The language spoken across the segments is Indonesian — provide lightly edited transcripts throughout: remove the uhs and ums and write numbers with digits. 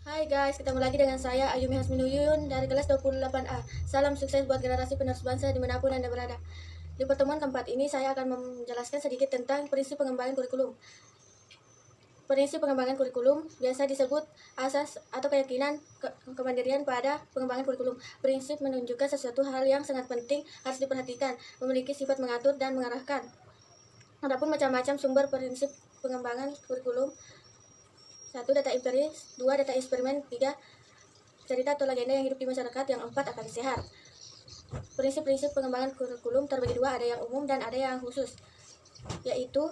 Hai guys, ketemu lagi dengan saya Ayumi Hasminuyun dari kelas 28A. Salam sukses buat generasi penerus bangsa dimanapun Anda berada. Di pertemuan keempat ini saya akan menjelaskan sedikit tentang prinsip pengembangan kurikulum. Prinsip pengembangan kurikulum biasa disebut asas atau keyakinan kemandirian pada pengembangan kurikulum. Prinsip menunjukkan sesuatu hal yang sangat penting harus diperhatikan, memiliki sifat mengatur dan mengarahkan. Adapun macam-macam sumber prinsip pengembangan kurikulum: 1. Data empiris, 2. Data eksperimen, 3. Cerita atau legenda yang hidup di masyarakat, yang 4. Akan sehat. Prinsip-prinsip pengembangan kurikulum terbagi dua, ada yang umum dan ada yang khusus, yaitu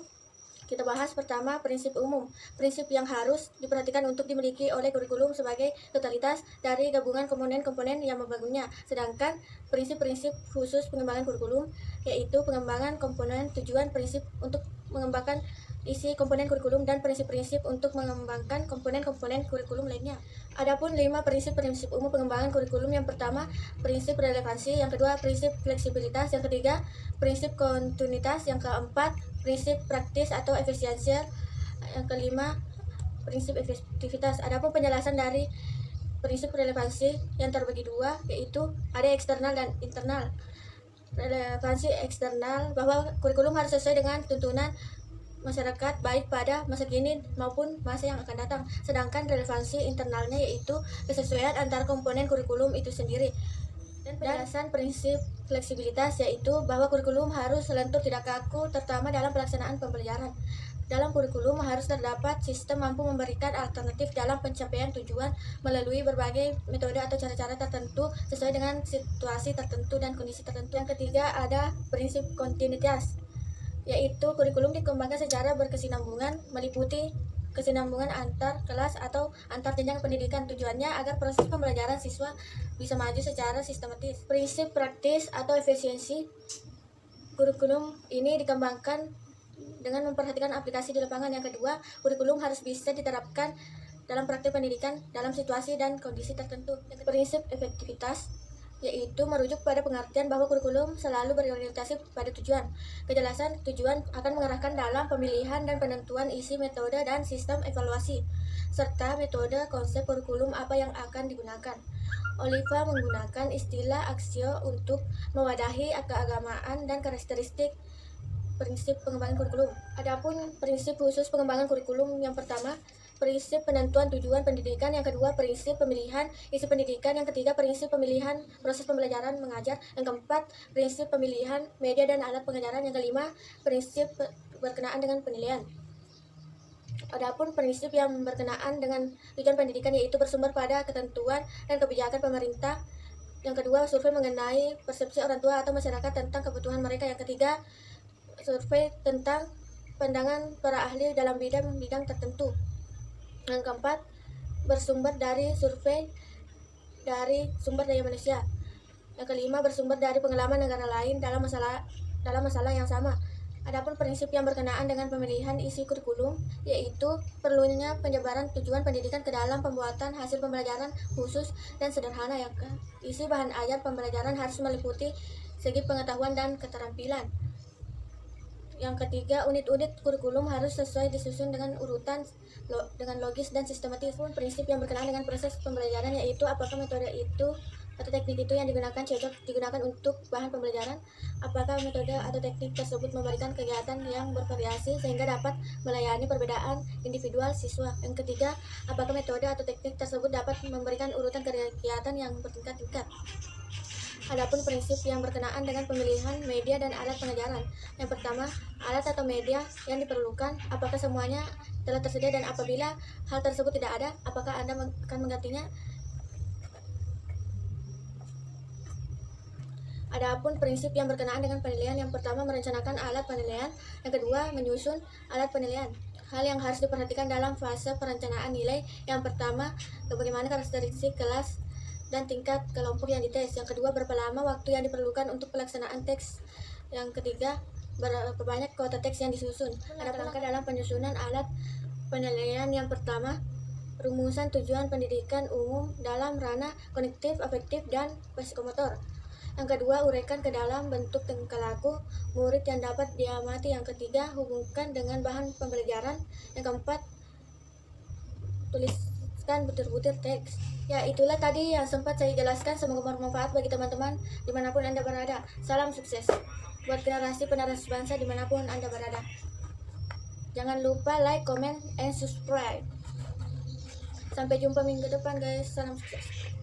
kita bahas pertama prinsip umum, prinsip yang harus diperhatikan untuk dimiliki oleh kurikulum sebagai totalitas dari gabungan komponen-komponen yang membangunnya. Sedangkan prinsip-prinsip khusus pengembangan kurikulum yaitu pengembangan komponen, tujuan, prinsip untuk mengembangkan isi komponen kurikulum, dan prinsip-prinsip untuk mengembangkan komponen-komponen kurikulum lainnya. Adapun 5 prinsip-prinsip umum pengembangan kurikulum: yang pertama, prinsip relevansi; yang kedua, prinsip fleksibilitas; yang ketiga, prinsip kontinuitas; yang keempat, prinsip praktis atau efisiensi; yang kelima, prinsip efektivitas. Adapun penjelasan dari prinsip relevansi yang terbagi dua, yaitu ada eksternal dan internal. Relevansi eksternal bahwa kurikulum harus sesuai dengan tuntunan masyarakat baik pada masa kini maupun masa yang akan datang. Sedangkan relevansi internalnya yaitu kesesuaian antara komponen kurikulum itu sendiri. Dan penjelasan prinsip fleksibilitas yaitu bahwa kurikulum harus lentur, tidak kaku, terutama dalam pelaksanaan pembelajaran. Dalam kurikulum harus terdapat sistem mampu memberikan alternatif dalam pencapaian tujuan melalui berbagai metode atau cara-cara tertentu sesuai dengan situasi tertentu dan kondisi tertentu. Yang ketiga, ada prinsip kontinuitas, yaitu kurikulum dikembangkan secara berkesinambungan, meliputi kesinambungan antar kelas atau antar jenjang pendidikan. Tujuannya agar proses pembelajaran siswa bisa maju secara sistematis. Prinsip praktis atau efisiensi kurikulum ini dikembangkan dengan memperhatikan aplikasi di lapangan. Yang kedua, kurikulum harus bisa diterapkan dalam praktik pendidikan dalam situasi dan kondisi tertentu. Prinsip efektivitas yaitu merujuk pada pengertian bahwa kurikulum selalu berorientasi pada tujuan. Kejelasan tujuan akan mengarahkan dalam pemilihan dan penentuan isi, metode, dan sistem evaluasi, serta metode konsep kurikulum apa yang akan digunakan. Oliva menggunakan istilah aksio untuk mewadahi keagamaan dan karakteristik prinsip pengembangan kurikulum. Adapun prinsip khusus pengembangan kurikulum: yang pertama, prinsip penentuan tujuan pendidikan; yang kedua, prinsip pemilihan isi pendidikan; yang ketiga, prinsip pemilihan proses pembelajaran mengajar; yang keempat, prinsip pemilihan media dan alat pengajaran; yang kelima, prinsip berkenaan dengan penilaian. Adapun prinsip yang berkenaan dengan tujuan pendidikan yaitu bersumber pada ketentuan dan kebijakan pemerintah. Yang kedua, survei mengenai persepsi orang tua atau masyarakat tentang kebutuhan mereka. Yang ketiga, survei tentang pandangan para ahli dalam bidang tertentu. Yang keempat, bersumber dari survei dari sumber daya manusia. Yang kelima, bersumber dari pengalaman negara lain dalam masalah yang sama. Adapun prinsip yang berkenaan dengan pemilihan isi kurikulum yaitu perlunya penyebaran tujuan pendidikan ke dalam pembuatan hasil pembelajaran khusus dan sederhana. Yang isi bahan ajar pembelajaran harus meliputi segi pengetahuan dan keterampilan. Yang ketiga, unit-unit kurikulum harus sesuai disusun dengan urutan dengan logis dan sistematis. Pun prinsip yang berkenaan dengan proses pembelajaran yaitu apakah metode itu atau teknik itu yang digunakan cocok digunakan untuk bahan pembelajaran, apakah metode atau teknik tersebut memberikan kegiatan yang bervariasi sehingga dapat melayani perbedaan individual siswa. Yang ketiga, apakah metode atau teknik tersebut dapat memberikan urutan kegiatan yang bertingkat-tingkat. Adapun prinsip yang berkenaan dengan pemilihan media dan alat pengajaran. Yang pertama, alat atau media yang diperlukan, apakah semuanya telah tersedia, dan apabila hal tersebut tidak ada, apakah Anda akan menggantinya. Adapun prinsip yang berkenaan dengan penilaian: yang pertama, merencanakan alat penilaian; yang kedua, menyusun alat penilaian. Hal yang harus diperhatikan dalam fase perencanaan nilai: yang pertama, bagaimana karakteristik kelas dan tingkat kelompok yang dites; yang kedua, berapa lama waktu yang diperlukan untuk pelaksanaan teks; yang ketiga, berapa banyak kuota teks yang disusun. Ada langkah dalam penyusunan alat penilaian: yang pertama, rumusan tujuan pendidikan umum dalam ranah kognitif, afektif, dan psikomotor; yang kedua, uraikan ke dalam bentuk tingkah laku murid yang dapat diamati; yang ketiga, hubungkan dengan bahan pembelajaran; yang keempat, tuliskan menuliskan butir-butir teks. Ya, itulah tadi yang sempat saya jelaskan. Semoga bermanfaat bagi teman-teman dimanapun Anda berada. Salam sukses buat generasi penerus bangsa dimanapun Anda berada. Jangan lupa like, comment, and subscribe. Sampai jumpa minggu depan guys. Salam sukses.